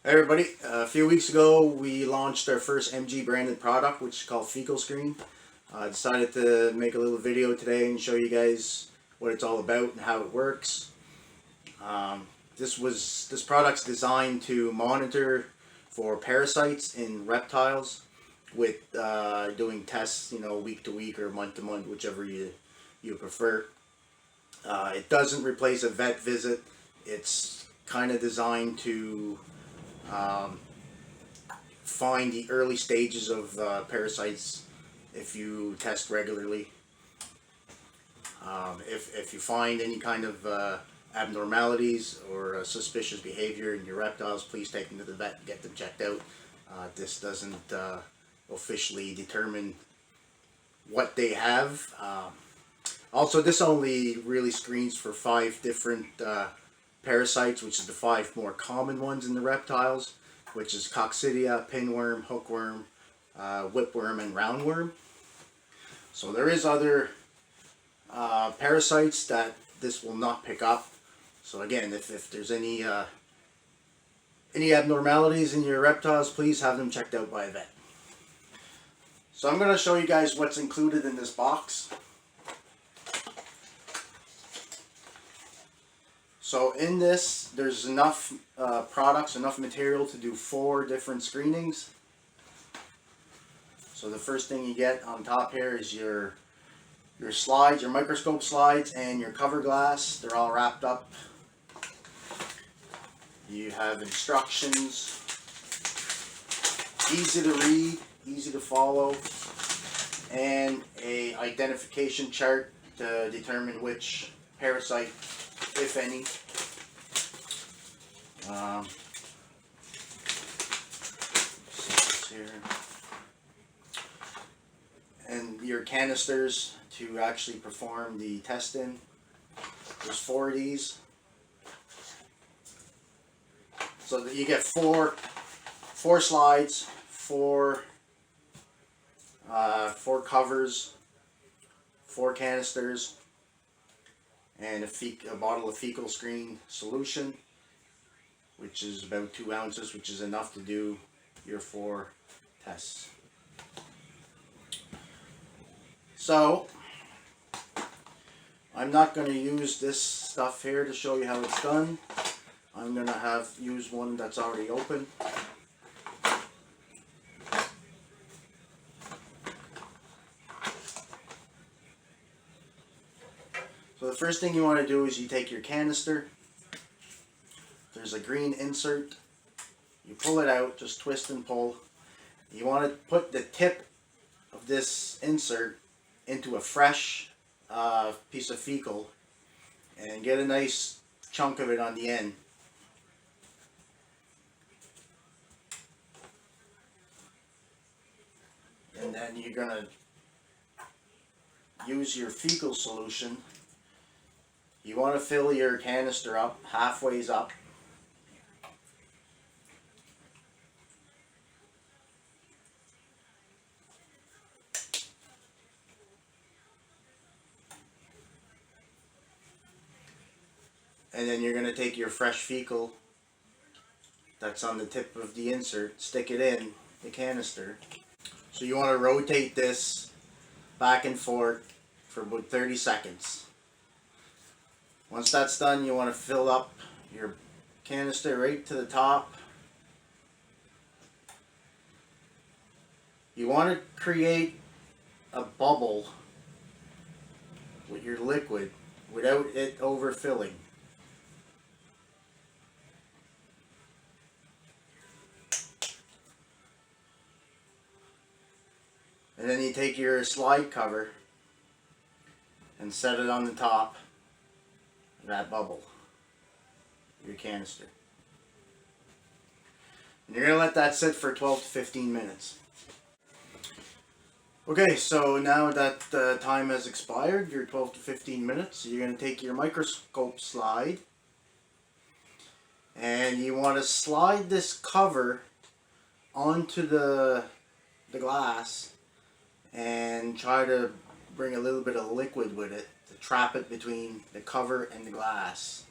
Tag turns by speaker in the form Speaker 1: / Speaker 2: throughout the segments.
Speaker 1: Hey everybody, a few weeks ago we launched our first MG branded product, which is called Fecal-Screen. I decided to make a little video today and show you guys what it's all about and how it works. This product's designed to monitor for parasites in reptiles with doing tests, week to week or month to month, whichever you prefer. It doesn't replace a vet visit. It's kind of designed to find the early stages of parasites if you test regularly. If you find any kind of abnormalities or suspicious behavior in your reptiles, please take them to the vet and get them checked out. This doesn't officially determine what they have. Also, this only really screens for 5 different parasites, which is the 5 more common ones in the reptiles, which is coccidia, pinworm, hookworm, whipworm, and roundworm. So there is other parasites that this will not pick up. So again, if there's any abnormalities in your reptiles, please have them checked out by a vet. So I'm going to show you guys what's included in this box. So in this, there's enough products, enough material to do 4 different screenings. So the first thing you get on top here is your slides, your microscope slides, and your cover glass. They're all wrapped up. You have instructions, easy to read, easy to follow, and a identification chart to determine which parasite, if any. Here. And your canisters to actually perform the test in. There's 4 of these. So that you get four slides, 4 covers, 4 canisters, and a bottle of Fecal-Screen solution, which is about 2 ounces, which is enough to do your 4 tests. So I'm not going to use this stuff here to show you how it's done. I'm going to use one that's already open. So the first thing you want to do is you take your canister. There's a green insert. You pull it out, just twist and pull. You want to put the tip of this insert into a fresh piece of fecal and get a nice chunk of it on the end. And then you're going to use your fecal solution. You want to fill your canister up, halfway up. And then you're going to take your fresh fecal that's on the tip of the insert, stick it in the canister. So you want to rotate this back and forth for about 30 seconds. Once that's done, you want to fill up your canister right to the top. You want to create a bubble with your liquid without it overfilling. And then you take your slide cover and set it on the top of that bubble, your canister. And you're going to let that sit for 12 to 15 minutes. Okay, so now that the time has expired, your 12 to 15 minutes, you're going to take your microscope slide and you want to slide this cover onto the glass and try to bring a little bit of liquid with it to trap it between the cover and the glass.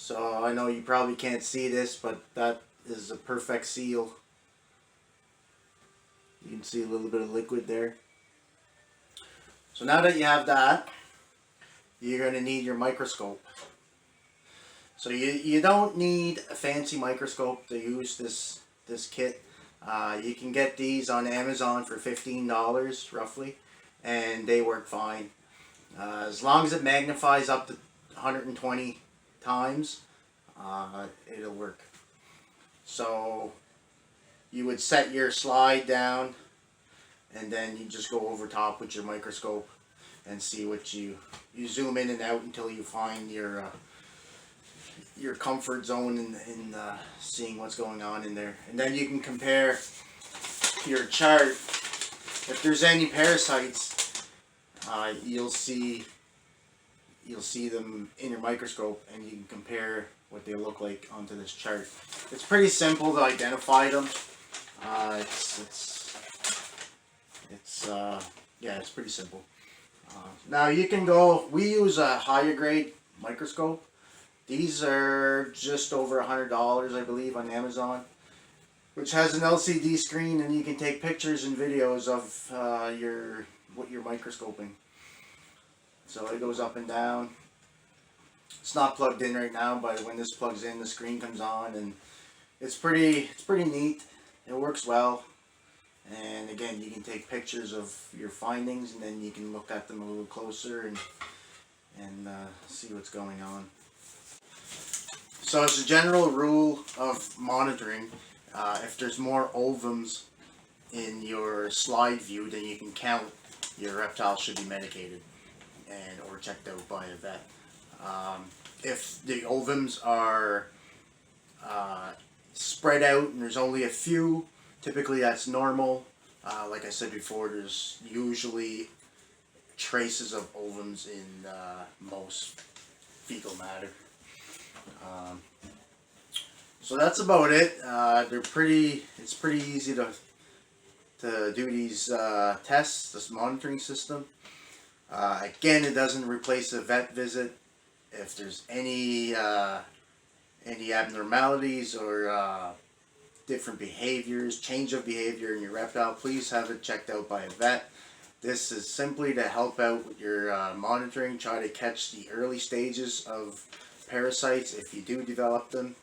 Speaker 1: So I know you probably can't see this, but that is a perfect seal. You can see a little bit of liquid there. So now that you have that, you're going to need your microscope. So you don't need a fancy microscope to use this kit. You can get these on Amazon for $15 roughly, and they work fine. As long as it magnifies up to 120 times, it'll work. So you would set your slide down, and then you just go over top with your microscope and see what you zoom in and out until you find your comfort zone in seeing what's going on in there. And then you can compare your chart. If there's any parasites, you'll see them in your microscope, and you can compare what they look like onto this chart. It's pretty simple to identify them. It's pretty simple. Now you can go. We use a higher grade microscope. These are just over $100, I believe, on Amazon, which has an LCD screen, and you can take pictures and videos of what you're microscoping. So it goes up and down. It's not plugged in right now, but when this plugs in, the screen comes on, and it's pretty neat. It works well. And again, you can take pictures of your findings, and then you can look at them a little closer and see what's going on. So as a general rule of monitoring, if there's more ovums in your slide view than you can count, your reptile should be medicated or checked out by a vet. If the ovums are spread out and there's only a few, typically that's normal. Like I said before, there's usually traces of ovums in most fecal matter. So that's about it. It's pretty easy to do these tests, this monitoring system. Again, it doesn't replace a vet visit. If there's any abnormalities or different behaviors, change of behavior in your reptile, please have it checked out by a vet. This is simply to help out with your monitoring, try to catch the early stages of parasites if you do develop them.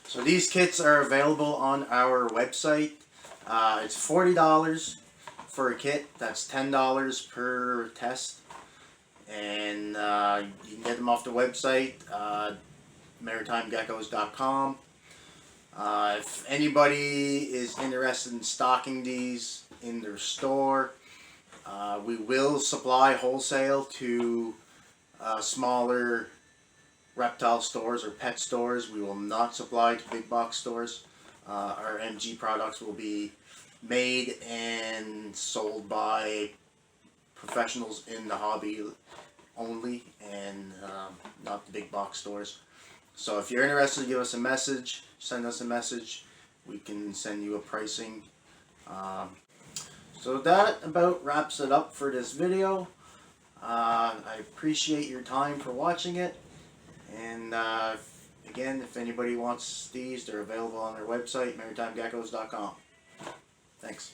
Speaker 1: So these kits are available on our website. It's $40 for a kit. That's $10 per test. And you can get them off the website, maritimegecos.com. If anybody is interested in stocking these in their store, we will supply wholesale to smaller reptile stores or pet stores. We will not supply to big box stores. Our MG products will be made and sold by professionals in the hobby only, and not the big box stores. So if you're interested, give us a message, send us a message. We can send you a pricing. So that about wraps it up for this video. I appreciate your time for watching it. And again, if anybody wants these, they're available on their website, maritimegecos.com. Thanks.